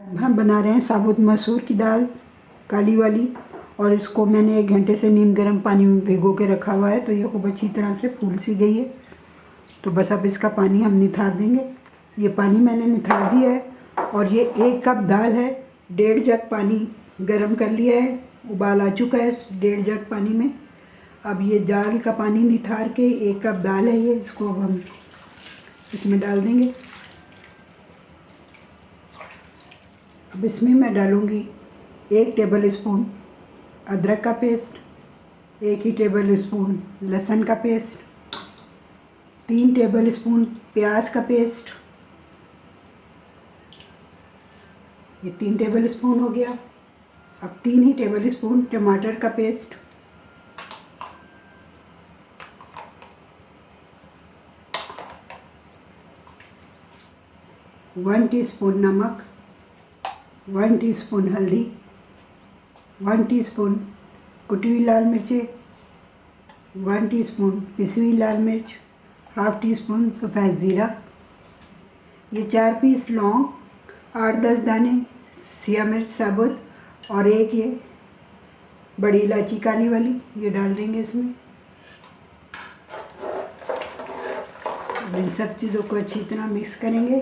हम बना रहे हैं साबुत मसूर की दाल, काली वाली। और इसको मैंने 1 घंटे से नीम गर्म पानी में भिगो के रखा हुआ है, तो ये खूब अच्छी तरह से फूल सी गई है। तो बस अब इसका पानी हम निथार देंगे। ये पानी मैंने निथार दिया है और ये 1 कप दाल है। 1.5 जग पानी गर्म कर लिया है, उबाल आ चुका है 1.5 जग पानी में। अब ये दाल का पानी निथार के 1 कप दाल है ये, इसको अब हम इसमें डाल देंगे। अब इसमें मैं डालूँगी 1 टेबल स्पून अदरक का पेस्ट, 1 ही टेबल स्पून लहसुन का पेस्ट, 3 टेबल स्पून प्याज का पेस्ट, ये 3 टेबल स्पून हो गया। अब 3 ही टेबल स्पून टमाटर का पेस्ट, 1 टीस्पून नमक, 1 टीस्पून हल्दी, 1 टीस्पून कुटी हुई लाल मिर्चें, 1 टीस्पून पिसी हुई लाल मिर्च, हाफ टी स्पून सफ़ेद ज़ीरा, ये 4 पीस लौंग, 8-10 दाने सिया मिर्च साबुत और 1 ये बड़ी इलायची काली वाली, ये डाल देंगे इसमें। इन सब चीज़ों को अच्छी तरह मिक्स करेंगे।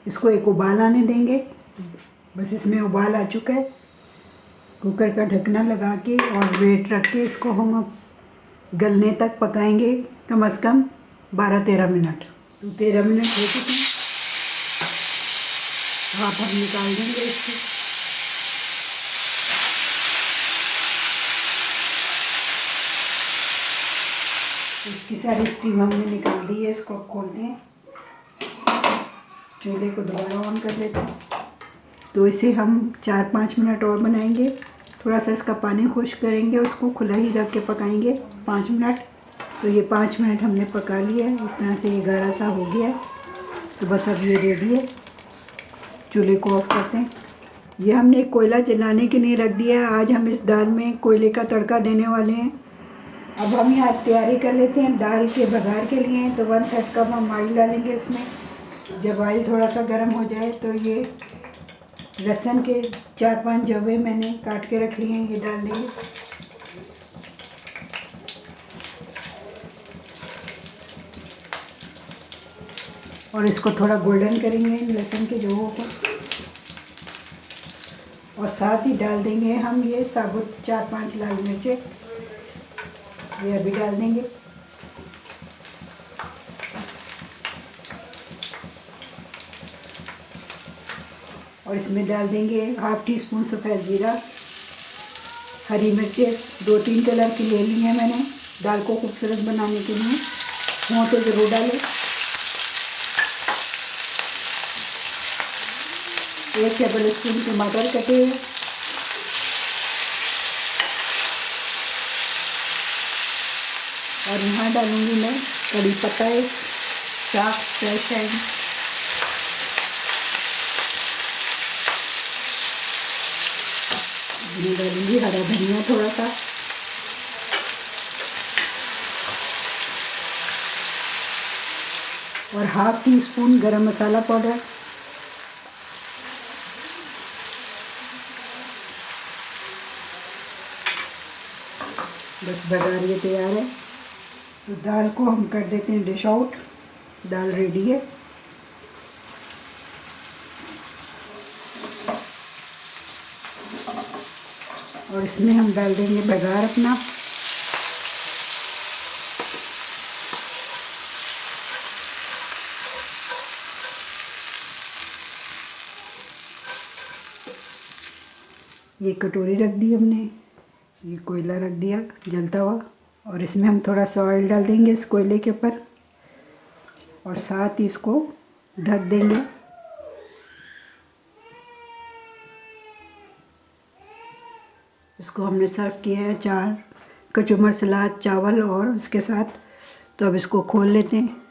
इसको एक उबाल आने देंगे। बस इसमें उबाल आ चुका है। कुकर का ढकना लगा के और वेट रख के इसको हम अब गलने तक पकाएंगे, कम से कम 12-13 मिनट। तो 13 मिनट हो चुके हैं। भाप हम निकाल देंगे इसको। इसकी सारी स्टीम हमने निकाल दी है। इसको अब खोलते हैं, चूल्हे को दोबारा ऑन कर लेते हैं। तो इसे हम 4-5 मिनट और बनाएंगे। थोड़ा सा इसका पानी खुश्क करेंगे, उसको खुला ही रख के पकाएंगे 5 मिनट। तो ये 5 मिनट हमने पका लिया है, इस तरह से ये गाढ़ा सा हो गया है। तो बस अब ये रेडी है। चूल्हे को ऑफ करते हैं। ये हमने कोयला जलाने के लिए रख दिया है। आज हम इस दाल में कोयले का तड़का देने वाले हैं। अब हम यहाँ तैयारी कर लेते हैं दाल के बघार के लिए। तो 1/3 कप हम ऑयल डालेंगे इसमें। जब ऑयल थोड़ा सा गर्म हो जाए तो ये लहसुन के 4-5 जवे मैंने काट के रख लिए हैं, ये डाल देंगे। और इसको थोड़ा गोल्डन करेंगे लहसुन के जवों को। और साथ ही डाल देंगे हम ये साबुत 4-5 लाल मिर्चें, ये अभी डाल देंगे। और इसमें डाल देंगे हाफ टी स्पून सफ़ेद ज़ीरा, हरी मिर्चें 2-3 कलर की ले ली हैं मैंने दाल को खूबसूरत बनाने के लिए। हो तो ज़रूर डालें। 1 टेबल स्पून टमाटर कटे हुए, और यहाँ डालूंगी मैं कड़ी पत्ता, साफ फ्रेश है। डालूंगी हरा धनिया थोड़ा सा, और हाफ टी स्पून गरम मसाला पाउडर। बस बघार ये तैयार है। तो दाल को हम कर देते हैं डिश आउट। दाल रेडी है। और इसमें हम डाल देंगे बघार अपना। ये कटोरी रख दी हमने, ये कोयला रख दिया जलता हुआ, और इसमें हम थोड़ा सा ऑयल डाल देंगे इस कोयले के ऊपर, और साथ ही इसको ढक देंगे। इसको हमने सर्व किया है 4 कचूमर सलाद चावल और उसके साथ। तो अब इसको खोल लेते हैं।